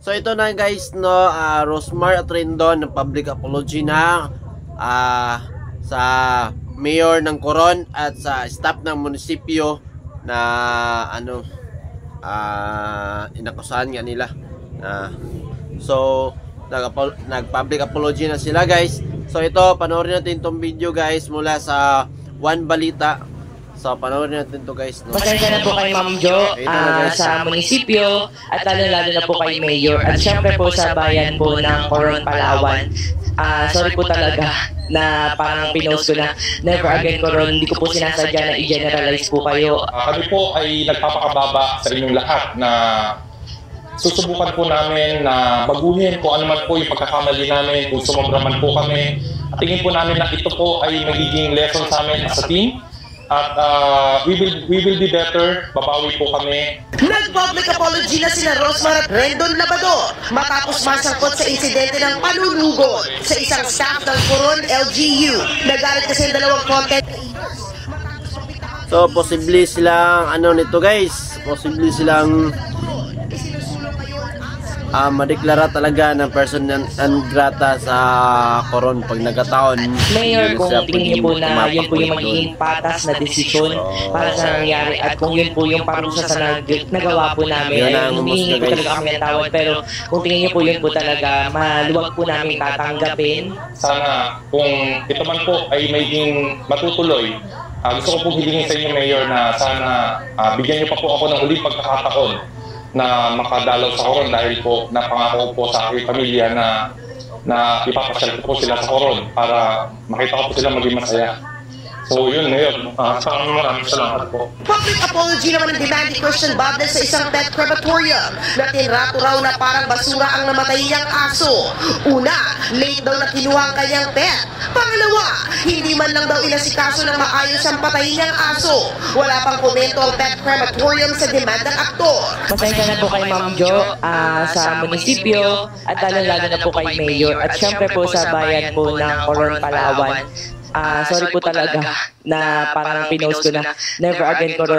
So ito na guys, no, Rosmar at Rendon ng public apology na sa mayor ng Coron at sa staff ng munisipyo na inakusahan nga nila. So nag-public apology na sila guys. So ito, panoorin natin itong video guys mula sa One Balita. So panoorin natin to guys, no? Pasensya na po kay Ma'am Jo sa munisipyo at lalo na po kay Mayor at syempre po sa bayan po ng Coron, Palawan. Sorry po talaga na parang pinost ko na never again Coron. Hindi ko po sinasadya na i-generalize po kayo. Kami po ay nagpapakababa sa inyong lahat na susubukan po namin na baguhin kung ano man po yung pagkakamali namin, kung sumobra man po kami. At tingin po namin na ito po ay magiging lesson sa amin as a team. At we will be better. Babawi po kami. Nag-public apology na sina Rosmar at Rendon Labador matapos masangkot sa insidente ng panunugod sa isang staff ng Coron LGU. Nagalit kasi ang dalawang content. So posible silang nito guys, posible silang madeklara talaga ng person non grata sa Coron pag nagkataon. Mayor, kung tingin niyo po na yun po yung magiging patas na desisyon para sa nangyari at kung yun po yung parusa sa nagawa po namin, ay hindi po talaga kami natawad. Pero kung tingin niyo po yun po talaga, maluwag po namin tatanggapin. Sana kung ito man po ay magiging matutuloy, gusto ko pong hilingin sa inyo Mayor na sana bigyan niyo pa po ako ng huling pagkakataon na makadalaw sa Coron dahil po napangako po sa aking pamilya na ipapasyal ko po sila sa Coron para makita ko po sila maging masaya. So yun, Mayor. Maraming salamat po. Public apology naman ng demand ni Christian Babel sa isang pet crematorium na tinrato raw na parang basura ang namatay niyang aso. Una, late daw na kinuha ang kanyang pet. Pangalawa, hindi man lang daw inasikaso ng maayos ang patay niyang aso. Wala pang komento ang pet crematorium sa demand ng aktor. Pasensya na po kay Ma'am Jo sa munisipyo at lalo na po kay Mayor at syempre po sa bayan po ng Coron, Palawan. Sorry po talaga na parang pinost ko na never again Coron.